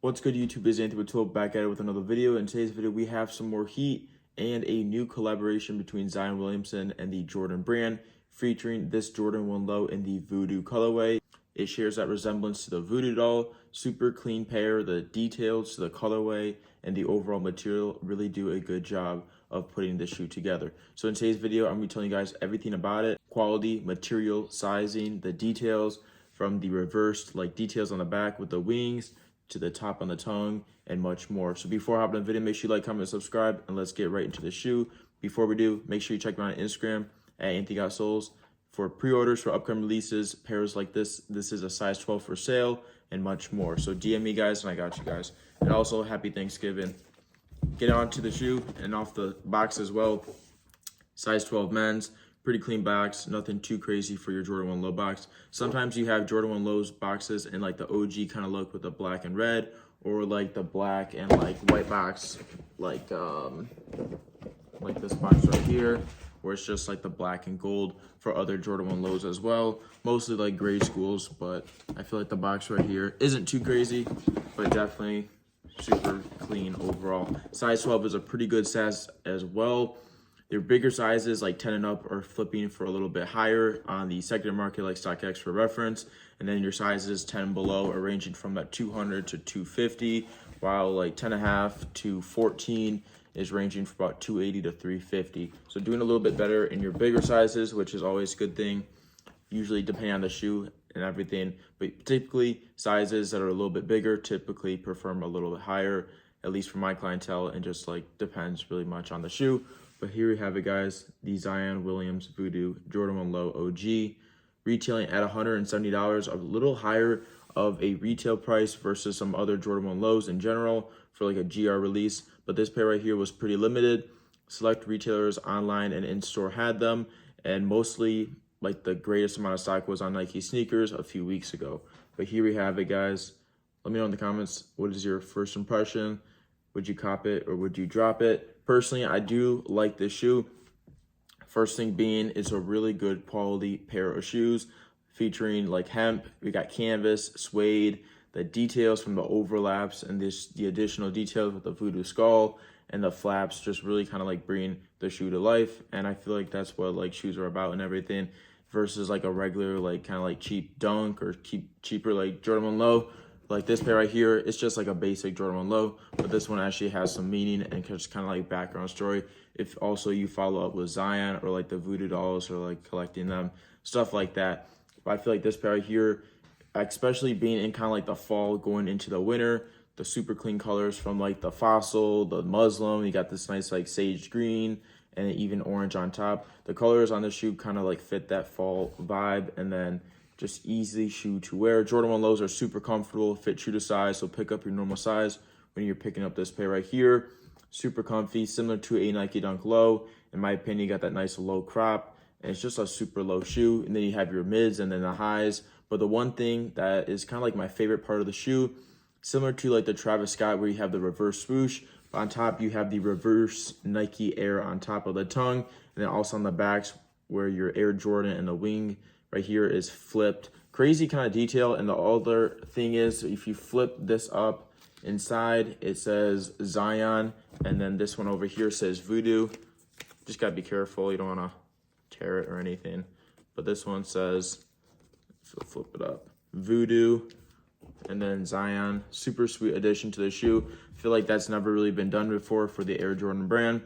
What's good, YouTube? Is Anthony with 12 back at it with another video. In today's video, we have some more heat and a new collaboration between Zion Williamson and the Jordan brand, featuring this Jordan 1 Low in the Voodoo colorway. It shares that resemblance to the Voodoo doll. Super clean pair. The details to the colorway and the overall material really do a good job of putting this shoe together. So in today's video, I'm going to be telling you guys everything about it: quality, material, sizing, the details, from the reversed details on the back with the wings to the top on the tongue, and much more. So before I hop in the video, make sure you like, comment, and subscribe, and let's get right into the shoe. Before we do, make sure you check me out on Instagram at Anthony Got Soles for pre-orders for upcoming releases, pairs like this. This is a size 12 for sale, and much more. So DM me, guys, and I got you guys. And also, happy Thanksgiving. Get on to the shoe and off the box as well. Size 12 men's. Pretty clean box, nothing too crazy for your Jordan 1 Low box. Sometimes you have Jordan 1 Lows boxes in like the OG kind of look with the black and red, or like the black and like white box, like this box right here, where it's just like the black and gold for other Jordan 1 Lows as well. Mostly like grade schools, but I feel like the box right here isn't too crazy, but definitely super clean overall. Size 12 is a pretty good size as well. Their bigger sizes, like 10 and up, are flipping for a little bit higher on the secondary market, like StockX for reference. And then your sizes 10 and below are ranging from that 200 to 250, while like 10 and a half to 14 is ranging from about 280 to 350. So doing a little bit better in your bigger sizes, which is always a good thing, usually depending on the shoe and everything. But typically sizes that are a little bit bigger typically perform a little bit higher, at least for my clientele, and just like depends really much on the shoe. But here we have it, guys, the Zion Williams Voodoo Jordan 1 Low OG, retailing at $170, a little higher of a retail price versus some other Jordan 1 Lows in general for like a GR release. But this pair right here was pretty limited. Select retailers online and in-store had them, and mostly like the greatest amount of stock was on Nike sneakers a few weeks ago. But here we have it, guys. Let me know in the comments, what is your first impression? Would you cop it or would you drop it? Personally, I do like this shoe. First thing being, it's a really good quality pair of shoes featuring like hemp. We got canvas, suede, the details from the overlaps and the additional details with the Voodoo skull and the flaps just really kind of like bring the shoe to life. And I feel like that's what like shoes are about and everything, versus like a regular like kind of like cheap Dunk or cheaper like Jordan 1 Low. Like this pair right here, it's just like a basic Jordan 1 Low, but this one actually has some meaning and just kind of like background story. If also you follow up with Zion or like the Voodoo dolls or like collecting them, stuff like that. But I feel like this pair right here, especially being in kind of like the fall going into the winter, the super clean colors from like the Fossil, the Muslim, you got this nice like sage green and even orange on top. The colors on the shoe kind of like fit that fall vibe, and then just easy shoe to wear. Jordan 1 Lows are super comfortable, fit true to size, so pick up your normal size when you're picking up this pair right here. Super comfy, similar to a Nike Dunk Low. In my opinion, you got that nice low crop, and it's just a super low shoe. And then you have your mids and then the highs. But the one thing that is kind of like my favorite part of the shoe, similar to like the Travis Scott where you have the reverse swoosh, but on top you have the reverse Nike Air on top of the tongue, and then also on the backs where your Air Jordan and the wing right here is flipped. Crazy kind of detail. And the other thing is, if you flip this up inside, it says Zion, and then this one over here says Voodoo. Just gotta be careful, you don't want to tear it or anything. But this one says, so flip it up, Voodoo, and then Zion. Super sweet addition to the shoe. I feel like that's never really been done before for the Air Jordan brand,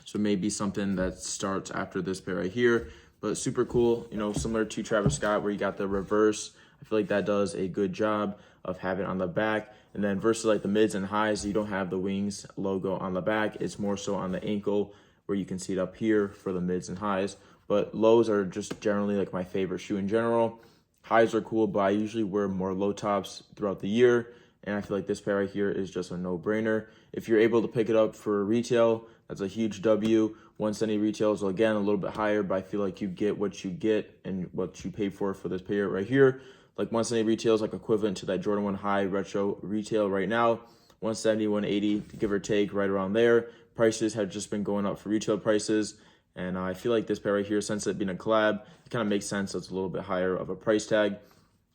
so maybe something that starts after this pair right here. But super cool, you know, similar to Travis Scott where you got the reverse. I feel like that does a good job of having on the back. And then versus like the mids and highs, you don't have the wings logo on the back. It's more so on the ankle where you can see it up here for the mids and highs. But lows are just generally like my favorite shoe in general. Highs are cool, but I usually wear more low tops throughout the year. And I feel like this pair right here is just a no-brainer. If you're able to pick it up for retail, that's a huge W. 170 retails, so again, a little bit higher, but I feel like you get what you get and what you pay for this pair right here. Like 170 retails, like equivalent to that Jordan 1 High retro retail right now. 170, 180, give or take, right around there. Prices have just been going up for retail prices. And I feel like this pair right here, since it being a collab, it kind of makes sense. It's a little bit higher of a price tag.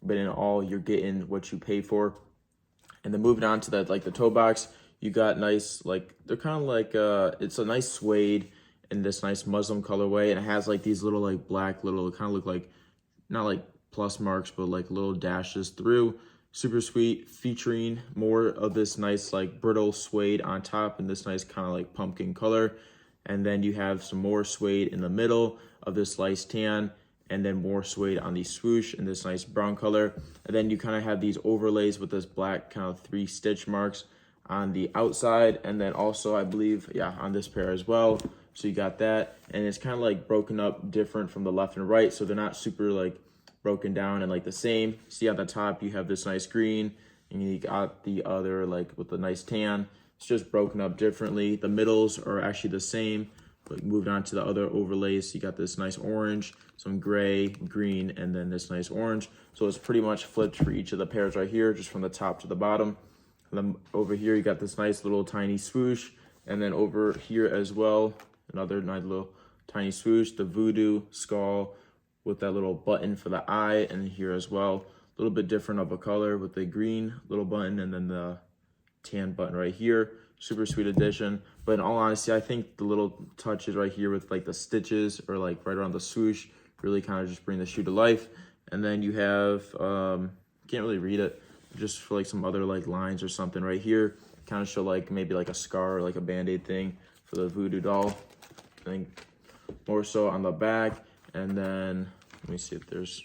But in all, you're getting what you pay for. And then moving on to that, like the toe box, you got nice, like, they're kind of like, it's a nice suede in this nice Muslim colorway. And it has like these little like black little, kind of look like, not like plus marks, but like little dashes through. Super sweet, featuring more of this nice like brittle suede on top and this nice kind of like pumpkin color. And then you have some more suede in the middle of this light tan, and then more suede on the swoosh in this nice brown color. And then you kind of have these overlays with this black kind of 3 stitch marks on the outside, and then also I believe, yeah, on this pair as well. So you got that, and it's kind of like broken up different from the left and right, so they're not super like broken down and like the same. See at the top you have this nice green, and you got the other like with the nice tan. It's just broken up differently. The middles are actually the same, but moved on to the other overlays. You got this nice orange, some gray, green, and then this nice orange. So it's pretty much flipped for each of the pairs right here, just from the top to the bottom. And then over here, you got this nice little tiny swoosh. And then over here as well, another nice little tiny swoosh, the voodoo skull with that little button for the eye. And here as well, a little bit different of a color with the green little button and then the tan button right here. Super sweet addition. But in all honesty, I think the little touches right here with like the stitches or like right around the swoosh really kind of just bring the shoe to life. And then you have, can't really read it, just for like some other like lines or something right here. Kind of show like maybe like a scar or like a band-aid thing for the voodoo doll. I think more so on the back. And then let me see if there's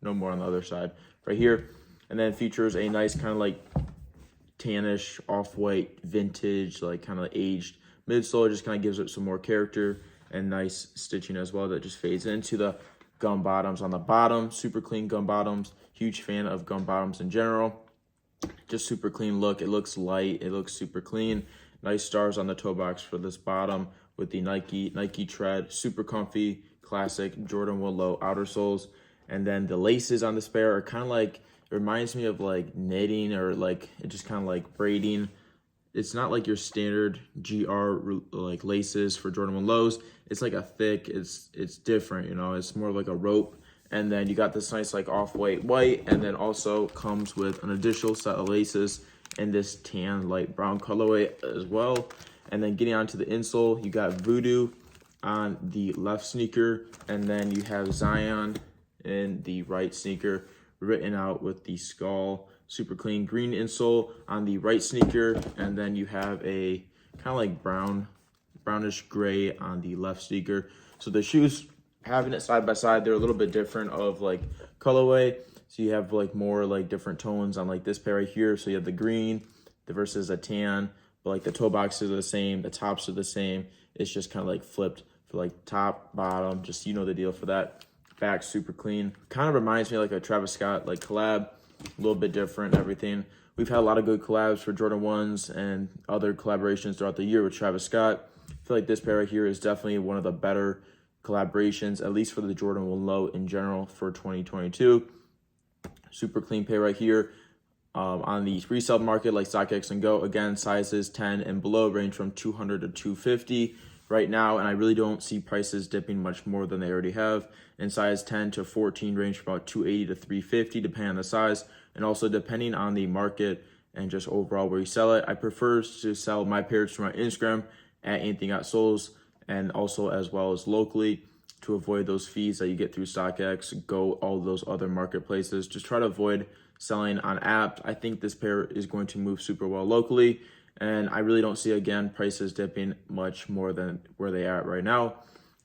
no more on the other side right here. And then features a nice kind of like tannish, off-white, vintage, like kind of aged midsole. Just kind of gives it some more character and nice stitching as well that just fades into the gum bottoms on the bottom. Super clean gum bottoms. Huge fan of gum bottoms in general. Just super clean look. It looks light. It looks super clean. Nice stars on the toe box for this bottom with the Nike tread. Super comfy, classic Jordan 1 Low outer soles. And then the laces on this pair are kind of like, it reminds me of like knitting or like it just kind of like braiding. It's not like your standard GR like laces for Jordan 1 Lows. It's like a thick, it's different, you know, it's more like a rope. And then you got this nice like off-white white, and then also comes with an additional set of laces in this tan light brown colorway as well. And then getting onto the insole, you got Voodoo on the left sneaker, and then you have Zion in the right sneaker, written out with the skull. Super clean green insole on the right sneaker, and then you have a kind of like brownish gray on the left sneaker. So the shoes, having it side by side, they're a little bit different of like colorway. So you have like more like different tones on like this pair right here. So you have the green versus a tan, but like the toe boxes are the same, the tops are the same. It's just kind of like flipped for like top, bottom, just you know the deal for that. Back super clean. Kind of reminds me of like a Travis Scott like collab, a little bit different, everything. We've had a lot of good collabs for Jordan 1s and other collaborations throughout the year with Travis Scott. I feel like this pair right here is definitely one of the better collaborations, at least for the Jordan 1 Low in general for 2022. Super clean pair right here. On the resale market like StockX and Go, again, sizes 10 and below range from $200 to $250 right now, and I really don't see prices dipping much more than they already have. And size 10 to 14 range from about $280 to $350 depending on the size, and also depending on the market and just overall where you sell it. I prefer to sell my pairs through my Instagram at Anything.Soles, and also as well as locally, to avoid those fees that you get through StockX, Go, all those other marketplaces. Just try to avoid selling on apps. I think this pair is going to move super well locally, and I really don't see, again, prices dipping much more than where they are at right now.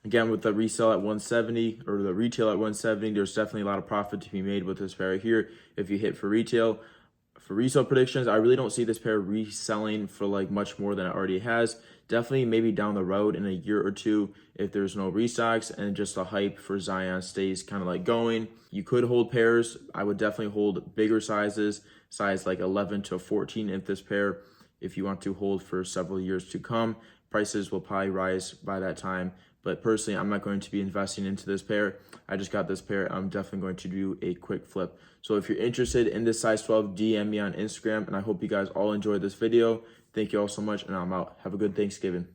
Again, with the resale at 170 or the retail at 170, there's definitely a lot of profit to be made with this pair right here if you hit for retail. For resale predictions, I really don't see this pair reselling for like much more than it already has. Definitely maybe down the road in a year or two if there's no restocks and just the hype for Zion stays kind of like going. You could hold pairs. I would definitely hold bigger sizes, size like 11 to 14 if this pair, if you want to hold for several years to come. Prices will probably rise by that time. But personally, I'm not going to be investing into this pair. I just got this pair. I'm definitely going to do a quick flip. So if you're interested in this size 12, DM me on Instagram. And I hope you guys all enjoyed this video. Thank you all so much, and I'm out. Have a good Thanksgiving.